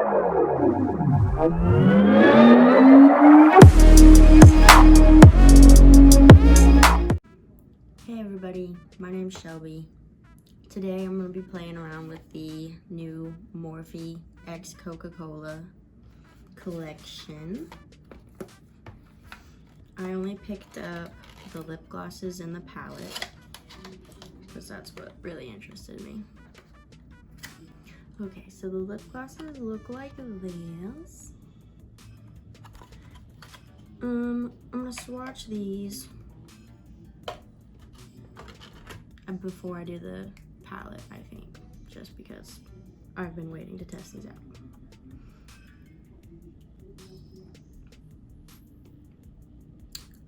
Hey everybody, my name's Shelby. Today I'm going to be playing around with the new Morphe x Coca Cola collection. I only picked up the lip glosses in the palette because that's what really interested me. Okay, so the lip glosses look like this. I'm gonna swatch these before I do the palette, I think, just because I've been waiting to test these out.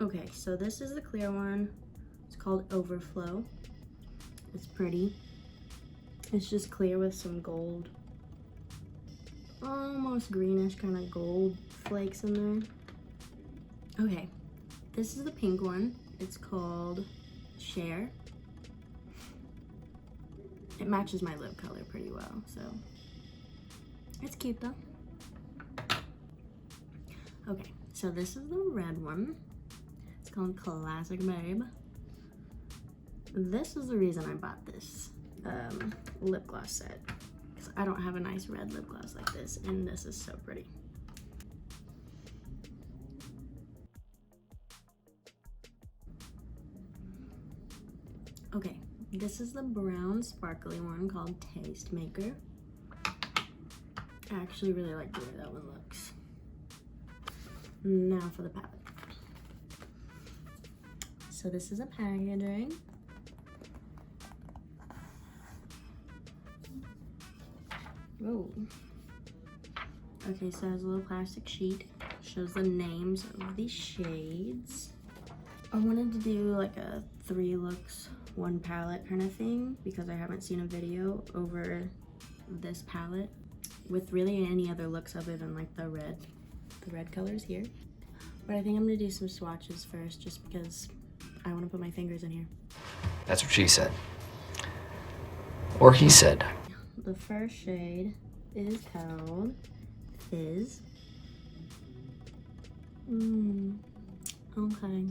Okay, so this is the clear one. It's called Overflow. It's pretty. It's just clear with some gold, almost greenish kind of gold flakes in there. Okay, this is the pink one. It's called Share. It matches my lip color pretty well, so it's cute though. Okay, so this is the red one. It's called Classic Babe. This is the reason I bought this lip gloss set, because I don't have a nice red lip gloss like this, and this is so pretty. Okay, this is the brown sparkly one called Taste Maker. I actually really like the way that one looks. Now for the palette. So this is a packaging. Oh. Okay, so it has a little plastic sheet. Shows the names of the shades. I wanted to do like a 3 looks, 1 palette kind of thing because I haven't seen a video over this palette with really any other looks other than like the red colors here. But I think I'm gonna do some swatches first just because I want to put my fingers in here. That's what she said. Or he said. The first shade is called Fizz. Okay.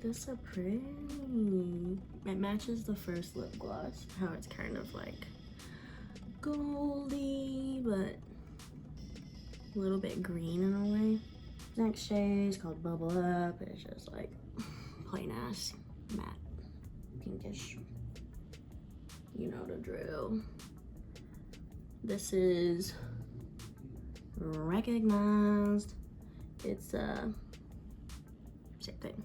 This is pretty. It matches the first lip gloss, how it's kind of like goldy, but a little bit green in a way. Next shade is called Bubble Up. It's just like plain ass matte pinkish. You know the drill. This is Recognized. It's same thing.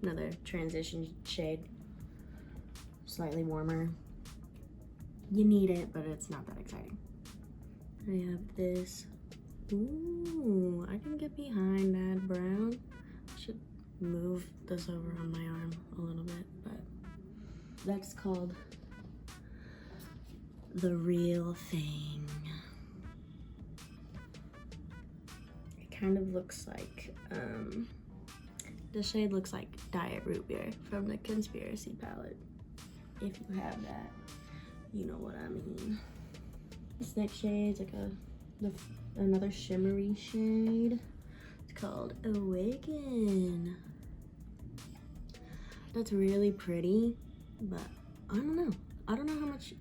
Another transition shade. Slightly warmer. You need it, but it's not that exciting. I have this. Ooh, I can get behind that brown. I should move this over on my arm a little bit, but that's called The Real Thing. It kind of looks like, the shade looks like Diet Root Beer from the Conspiracy palette. If you have that, you know what I mean. This next shade's like another shimmery shade. It's called Awaken. That's really pretty, but I don't know. I don't know how much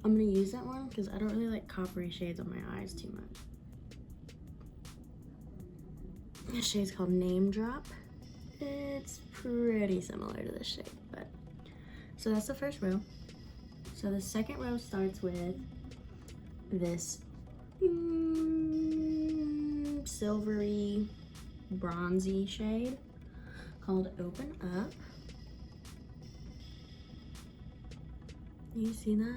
I'm gonna use that one because I don't really like coppery shades on my eyes too much. This shade's called Name Drop. It's pretty similar to this shade, but so that's the first row. So the second row starts with this silvery bronzy shade called Open Up. You see that?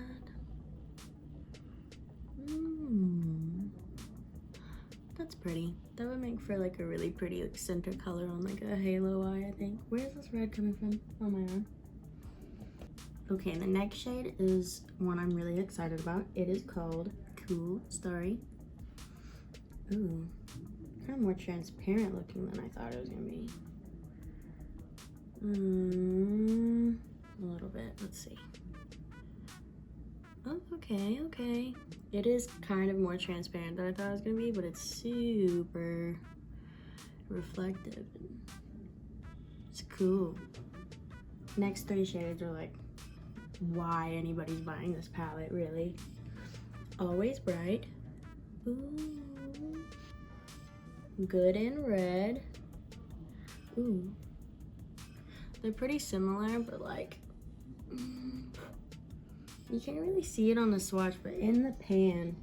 That's pretty. That would make for like a really pretty like center color on like a halo eye, I think. Where's this red coming from? On my arm. Okay, the next shade is one I'm really excited about. It is called Cool Story. Ooh, kind of more transparent looking than I thought it was gonna be. A little bit, let's see. Oh, okay, okay. It is kind of more transparent than I thought it was gonna be, but it's super reflective. It's cool. Next 3 shades are like why anybody's buying this palette, really. Always Bright. Ooh. Good in Red. Ooh. They're pretty similar, but like, you can't really see it on the swatch, but in the pan,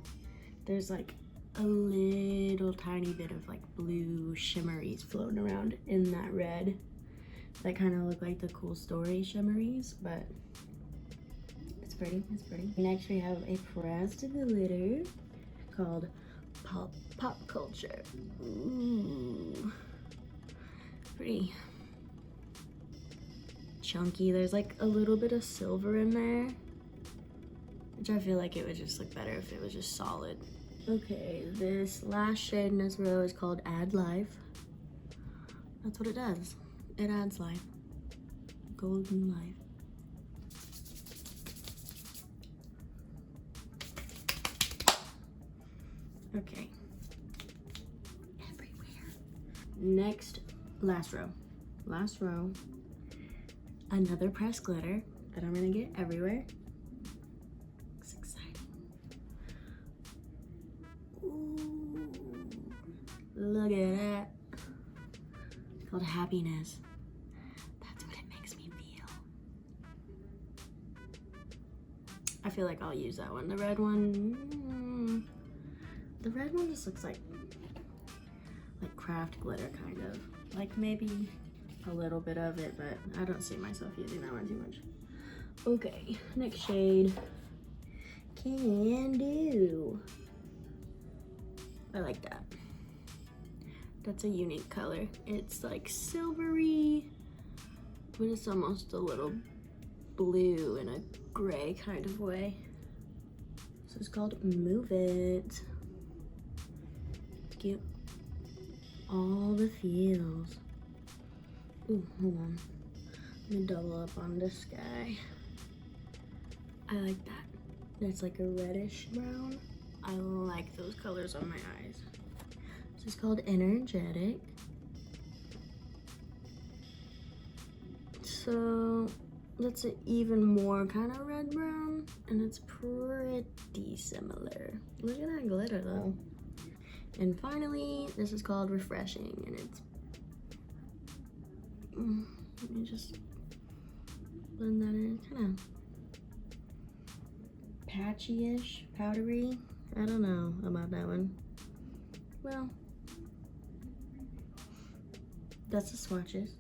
there's like a little tiny bit of like blue shimmeries floating around in that red. That kind of look like the Cool Story shimmeries, but it's pretty, it's pretty. Next we have a pressed glitter called Pop Culture. Ooh. Pretty chunky. There's like a little bit of silver in there, which I feel like it would just look better if it was just solid. Okay, this last shade in this row is called Add Life. That's what it does. It adds life. Golden life. Okay. Everywhere. Next, last row. Last row. Another pressed glitter that I'm gonna get everywhere. It's exciting. Ooh, look at that. It's called Happiness. That's what it makes me feel. I feel like I'll use that one. The red one, the red one just looks like craft glitter, kind of. Like maybe a little bit of it, but I don't see myself using that one too much. Okay, next shade. Can Do. I like that. That's a unique color. It's like silvery, but it's almost a little blue in a gray kind of way. This is called Move It. Cute. All the feels. Ooh, hold on. Let me double up on this guy. I like that. It's like a reddish brown. I like those colors on my eyes. This is called Energetic. So that's an even more kind of red brown, and it's pretty similar. Look at that glitter though. And finally, this is called Refreshing, and it's, let me just blend that in. Kind of patchy-ish, powdery. I don't know about that one. Well, that's the swatches.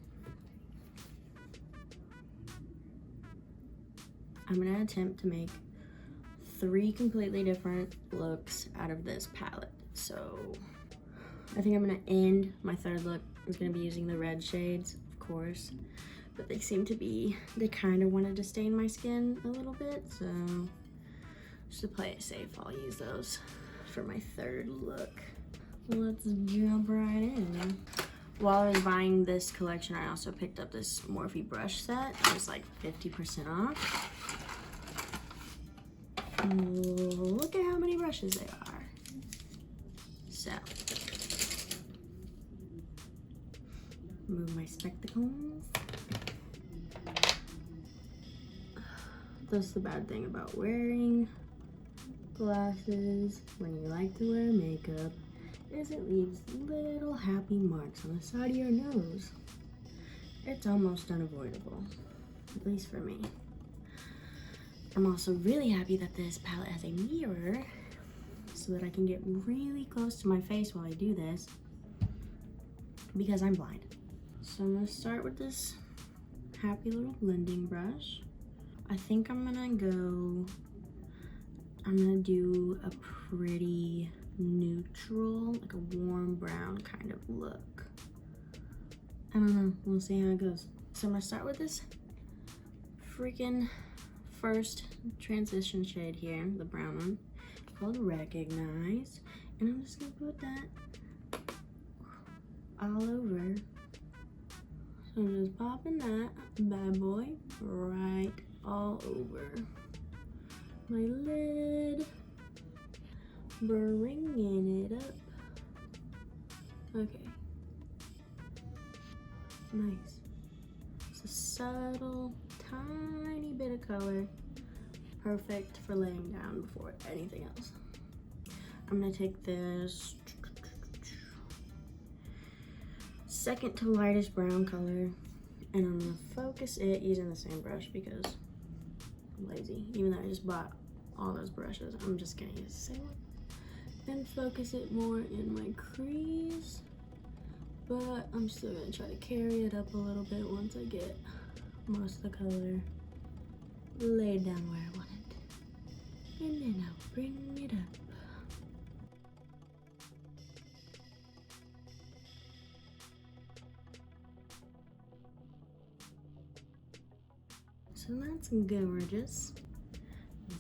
I'm gonna attempt to make 3 completely different looks out of this palette. So I think I'm gonna end my 3rd look. I'm gonna be using the red shades, of course, but they seem to be, they kind of wanted to stain my skin a little bit, so just to play it safe, I'll use those for my 3rd look. Let's jump right in. While I was buying this collection, I also picked up this Morphe brush set. It was like 50% off. Look at how many brushes there are. So, move my spectacles. That's the bad thing about wearing glasses when you like to wear makeup, is it leaves little happy marks on the side of your nose. It's almost unavoidable, at least for me. I'm also really happy that this palette has a mirror so that I can get really close to my face while I do this, because I'm blind. So I'm gonna start with this happy little blending brush. I think I'm gonna do a pretty neutral, like a warm brown kind of look. I don't know, we'll see how it goes. So I'm gonna start with this freaking first transition shade here, the brown one, called Recognize, and I'm just gonna put that all over. So I'm just popping that bad boy right all over. my lid, bringing it up. Okay, nice. It's a subtle, tiny bit of color, perfect for laying down before anything else. I'm gonna take this second to lightest brown color, and I'm gonna focus it using the same brush because I'm lazy. Even though I just bought all those brushes, I'm just gonna use the same one. And focus it more in my crease, but I'm still gonna try to carry it up a little bit once I get most of the color laid down where I want it. And then I'll bring it up. So that's gorgeous.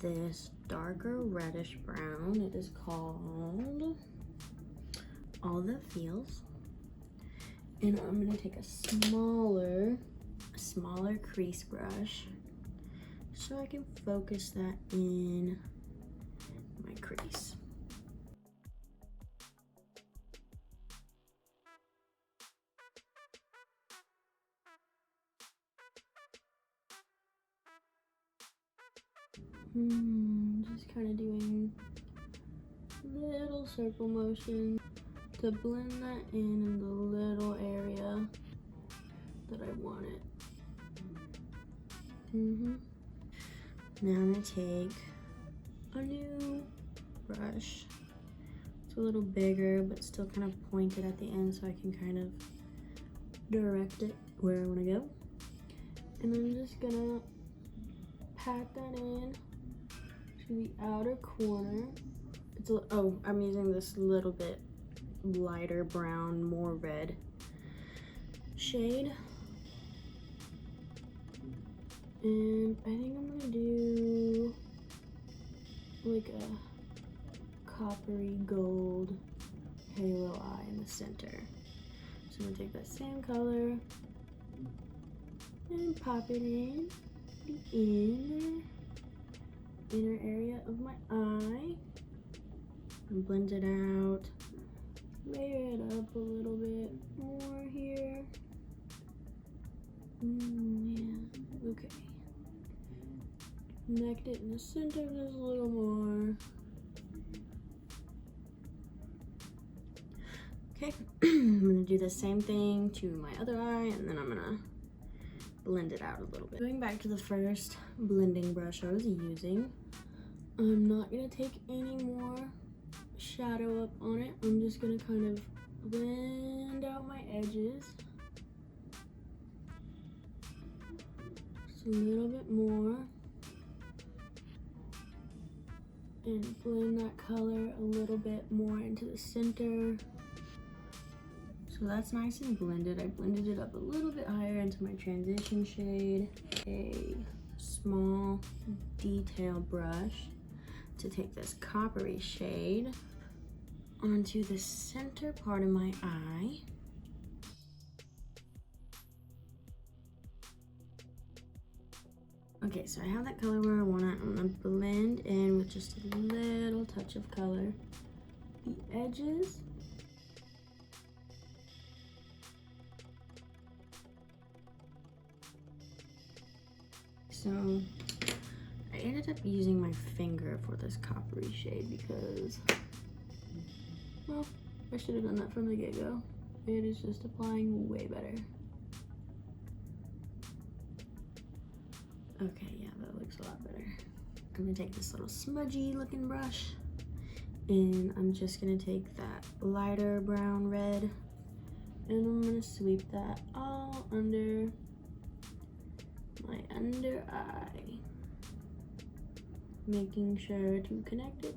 This darker reddish brown, it is called All the Feels. And I'm gonna take a smaller crease brush so I can focus that in my crease. Just kind of doing little circle motion to blend that in the little area that I want it. Now I'm gonna take a new brush. It's a little bigger, but still kind of pointed at the end so I can kind of direct it where I want to go. And I'm just gonna pat that in to the outer corner. I'm using this little bit lighter brown, more red shade. And I think I'm gonna do like a coppery gold halo eye in the center. So I'm gonna take that same color and pop it in the inner area of my eye and blend it out. Layer it up a little bit more here. Yeah, okay. Connect it in the center just a little more. Okay, I'm gonna do the same thing to my other eye, and then I'm gonna blend it out a little bit. Going back to the first blending brush I was using, I'm not gonna take any more shadow up on it. I'm just gonna kind of blend out my edges. Just a little bit more. And blend that color a little bit more into the center. So that's nice and blended. I blended it up a little bit higher into my transition shade. A small detail brush to take this coppery shade onto the center part of my eye. Okay, so I have that color where I want it. I'm gonna blend in with just a little touch of color the edges. So I ended up using my finger for this coppery shade because, well, I should have done that from the get-go. It is just applying way better. Okay, yeah, that looks a lot better. I'm gonna take this little smudgy looking brush and I'm just gonna take that lighter brown red and I'm gonna sweep that all under my under eye, making sure to connect it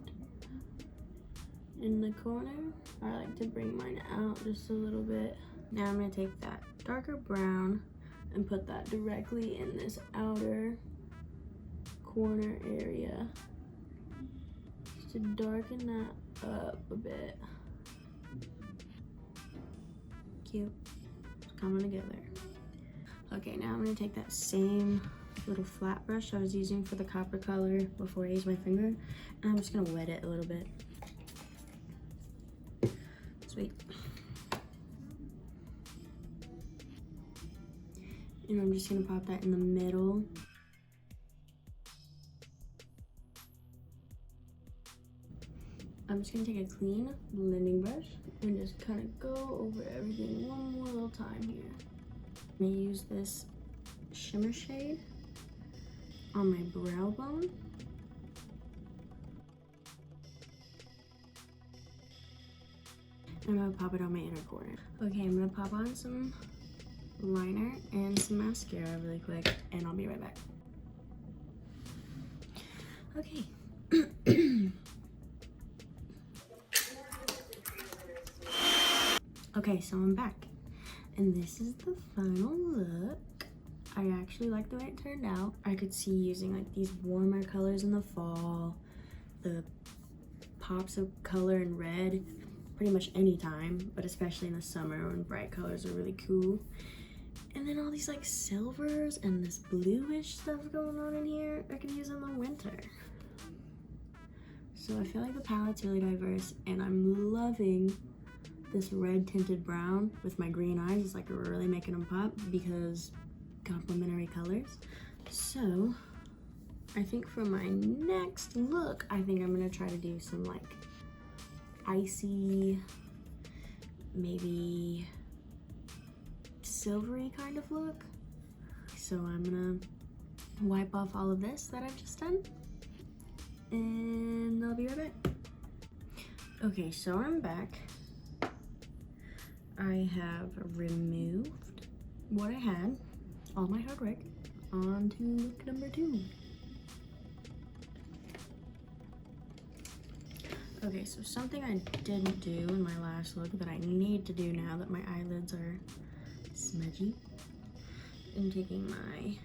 in the corner. I like to bring mine out just a little bit. Now I'm gonna take that darker brown and put that directly in this outer corner area just to darken that up a bit. Cute. It's coming together. Okay, now I'm gonna take that same little flat brush I was using for the copper color before I used my finger, and I'm just gonna wet it a little bit. Sweet. And I'm just gonna pop that in the middle. I'm just gonna take a clean blending brush and just kind of go over everything one more little time here. I'm gonna use this shimmer shade on my brow bone. I'm gonna pop it on my inner corner. Okay, I'm gonna pop on some liner and some mascara really quick, and I'll be right back. Okay. Okay, so I'm back, and this is the final look. I actually like the way it turned out. I could see using like these warmer colors in the fall, the pops of color in red, pretty much any time, but especially in the summer when bright colors are really cool. And then all these like silvers and this bluish stuff going on in here, I could use in the winter. So I feel like the palette's really diverse, and I'm loving this red tinted brown with my green eyes. It's like really making them pop because complementary colors. So I think for my next look, I think I'm gonna try to do some like icy, maybe silvery kind of look. So I'm gonna wipe off all of this that I've just done, and I'll be right back. Okay, so I'm back. I have removed what I had, all my hard work, onto look number 2. Okay, so something I didn't do in my last look that I need to do now that my eyelids are smudgy. I'm taking my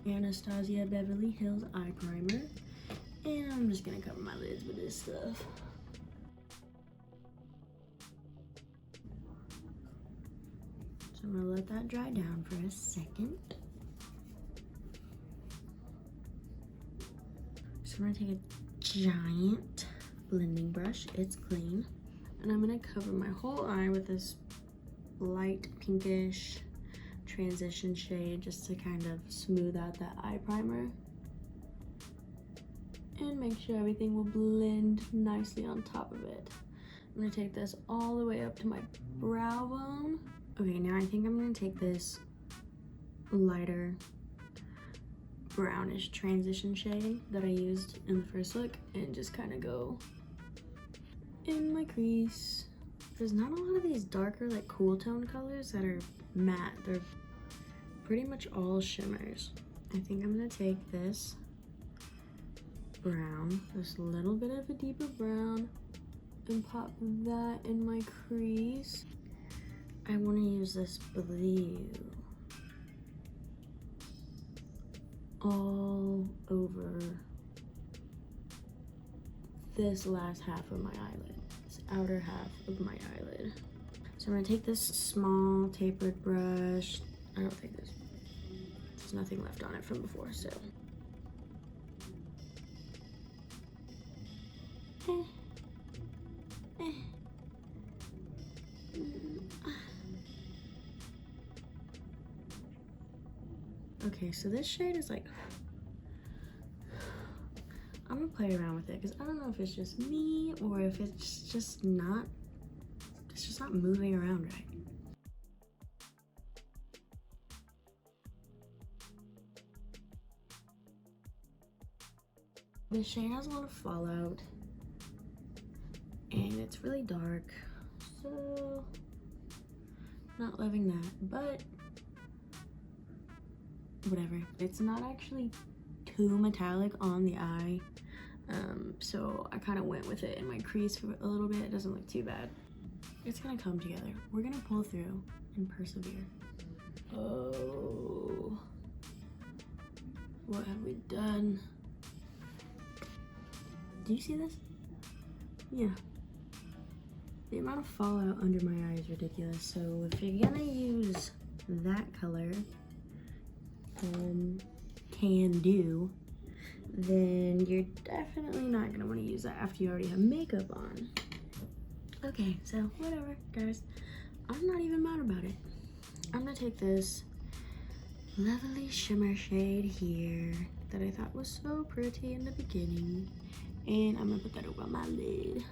Anastasia Beverly Hills eye primer, and I'm just gonna cover my lids with this stuff. So I'm gonna let that dry down for a second. So I'm gonna take a giant blending brush, it's clean, and I'm gonna cover my whole eye with this light pinkish transition shade just to kind of smooth out that eye primer and make sure everything will blend nicely on top of it. I'm gonna take this all the way up to my brow bone. Okay, now I think I'm gonna take this lighter brownish transition shade that I used in the first look and just kind of go in my crease. There's not a lot of these darker like cool tone colors that are matte. They're pretty much all shimmers. I think I'm gonna take this brown, this little bit of a deeper brown, and pop that in my crease. I want to use this blue all over this last half of my eyelid, this outer half of my eyelid. So I'm gonna take this small tapered brush. I don't think there's nothing left on it from before, so. Okay, so this shade is like, I'm gonna play around with it because I don't know if it's just me or if it's just not moving around right. This shade has a lot of fallout and it's really dark, so not loving that, but whatever. It's not actually too metallic on the eye, so I kind of went with it in my crease for a little bit. It doesn't look too bad. It's gonna come together. We're gonna pull through and persevere. Oh, what have we done? Do you see this? Yeah. The amount of fallout under my eye is ridiculous. So if you're gonna use that color, can do, then you're definitely not gonna want to use that after you already have makeup on. Okay, so whatever, guys. I'm not even mad about it. I'm gonna take this lovely shimmer shade here that I thought was so pretty in the beginning, and I'm gonna put that over my lid.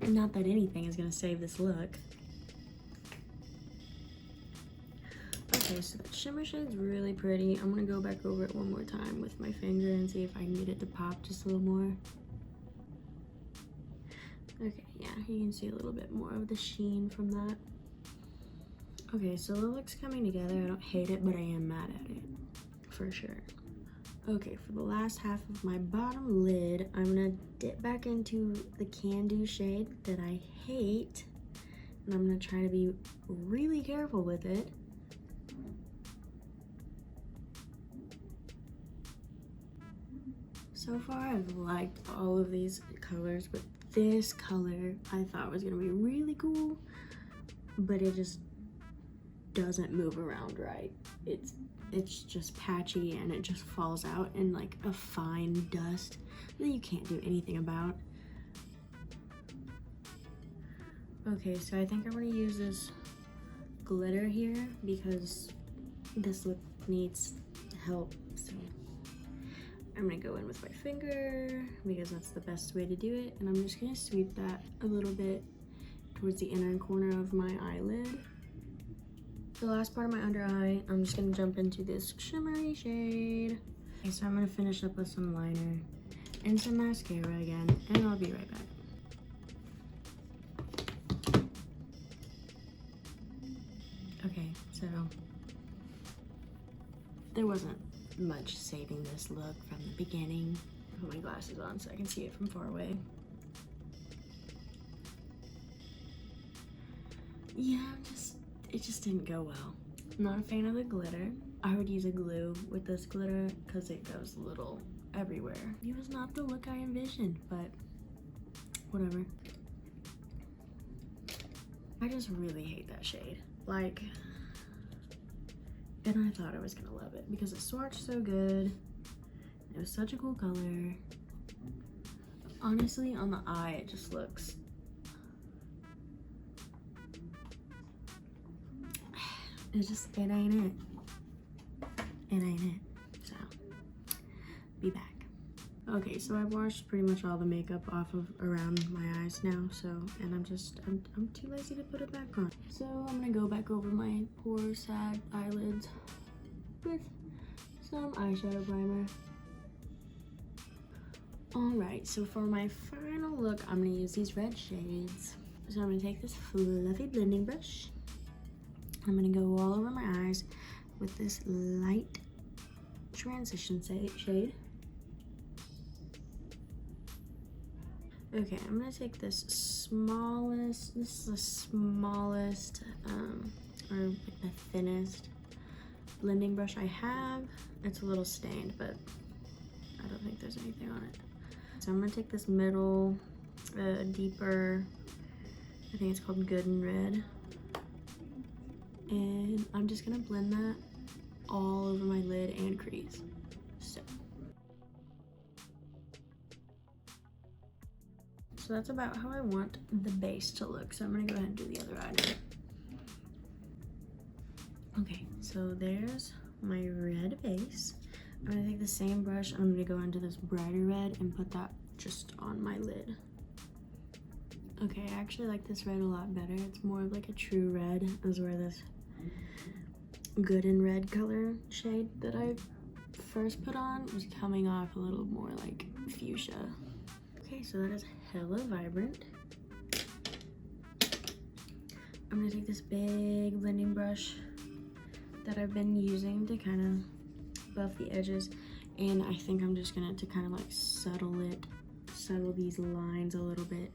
Not that anything is gonna save this look. Okay, so that shimmer shade's really pretty. I'm gonna go back over it one more time with my finger and see if I can get it to pop just a little more. Okay, yeah, you can see a little bit more of the sheen from that. Okay, so the look's coming together. I don't hate it, but I am mad at it, for sure. Okay, for the last half of my bottom lid, I'm gonna dip back into the Can Do shade that I hate, and I'm gonna try to be really careful with it. So far, I've liked all of these colors, but this color I thought was gonna be really cool, but it just doesn't move around right. It's just patchy and it just falls out in like a fine dust that you can't do anything about. Okay, so I think I'm gonna use this glitter here because this look needs help. So I'm gonna go in with my finger because that's the best way to do it, and I'm just gonna sweep that a little bit towards the inner corner of my eyelid. The last part of my under eye, I'm just gonna jump into this shimmery shade. Okay, so I'm gonna finish up with some liner and some mascara again, and I'll be right back. Okay, so there wasn't much saving this look from the beginning. Put my glasses on so I can see it from far away. Yeah, it just didn't go well. I'm not a fan of the glitter. I would use a glue with this glitter because it goes a little everywhere. It was not the look I envisioned, but whatever. I just really hate that shade. Like, and I thought I was gonna love it because it swatched so good. It was such a cool color. Honestly, on the eye, it just looks... it ain't it. It ain't it. So, be back. Okay, so I've washed pretty much all the makeup off of around my eyes now, so, and I'm too lazy to put it back on. So I'm gonna go back over my poor, sad eyelids with some eyeshadow primer. Alright, so for my final look, I'm gonna use these red shades. So I'm gonna take this fluffy blending brush. I'm gonna go all over my eyes with this light transition shade. Okay, I'm gonna take this is the smallest, or like the thinnest blending brush I have. It's a little stained, but I don't think there's anything on it. So I'm gonna take this middle, deeper, I think it's called Good and Red. And I'm just gonna blend that all over my lid and crease. So that's about how I want the base to look. So I'm gonna go ahead and do the other eye now. Okay, so there's my red base. I'm gonna take the same brush and I'm gonna go into this brighter red and put that just on my lid. Okay, I actually like this red a lot better. It's more of like a true red, as where this Good and Red color shade that I first put on was coming off a little more like fuchsia. Okay, so that is hella vibrant. I'm gonna take this big blending brush that I've been using to kind of buff the edges, and I think I'm just gonna, to kind of like settle these lines a little bit,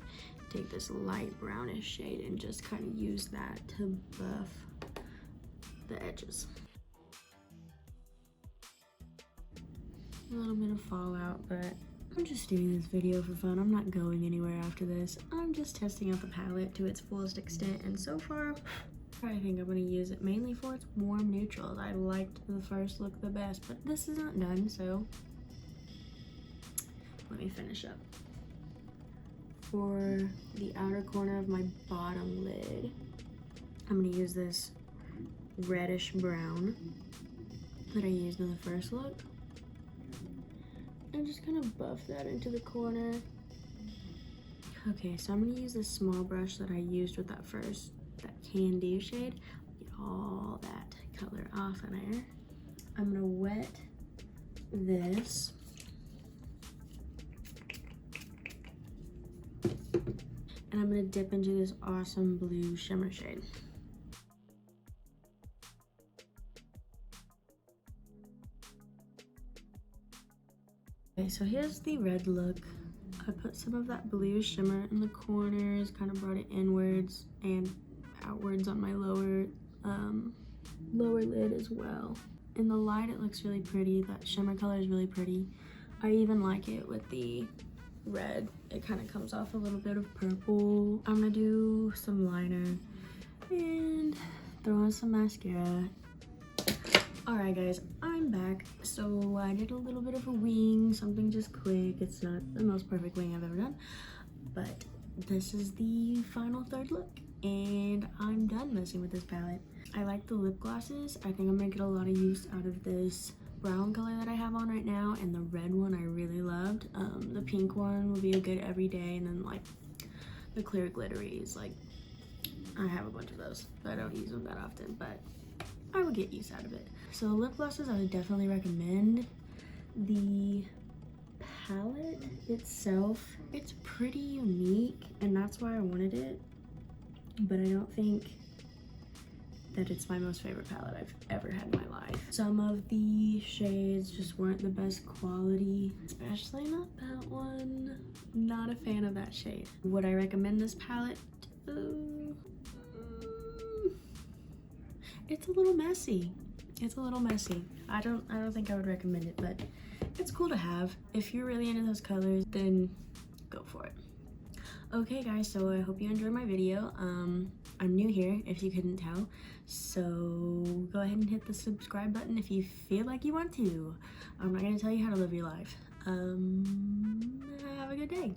take this light brownish shade and just kind of use that to buff the edges. A little bit of fallout, but I'm just doing this video for fun. I'm not going anywhere after this. I'm just testing out the palette to its fullest extent, and so far, I think I'm gonna use it mainly for its warm neutrals. I liked the first look the best, but this is not done, so let me finish up. For the outer corner of my bottom lid, I'm gonna use this reddish brown that I used in the first look. And just kind of buff that into the corner. Okay, so I'm gonna use this small brush that I used with that Can Do shade. Get all that color off of there. I'm gonna wet this. And I'm gonna dip into this awesome blue shimmer shade. Okay, so here's the red look. I put some of that blue shimmer in the corners, kind of brought it inwards and outwards on my lower lid as well. In the light, it looks really pretty. That shimmer color is really pretty. I even like it with the red. It kind of comes off a little bit of purple. I'm gonna do some liner and throw on some mascara. Alright guys, I'm back. So I did a little bit of a wing, something just quick. It's not the most perfect wing I've ever done, but this is the final third look and I'm done messing with this palette. I like the lip glosses. I think I'm gonna get a lot of use out of this brown color that I have on right now, and the red one I really loved. The pink one will be a good everyday, and then like the clear glitteries, like I have a bunch of those, but I don't use them that often, but I would get use out of it. So lip glosses I would definitely recommend. The palette itself, it's pretty unique, and that's why I wanted it, but I don't think that it's my most favorite palette I've ever had in my life. Some of the shades just weren't the best quality, especially not that one. Not a fan of that shade. Would I recommend this palette? It's a little messy. It's a little messy. I don't think I would recommend it, but it's cool to have. If you're really into those colors, then go for it. Okay guys, so I hope you enjoyed my video. I'm new here, if you couldn't tell, so go ahead and hit the subscribe button if you feel like you want to. I'm not gonna tell you how to live your life. Have a good day.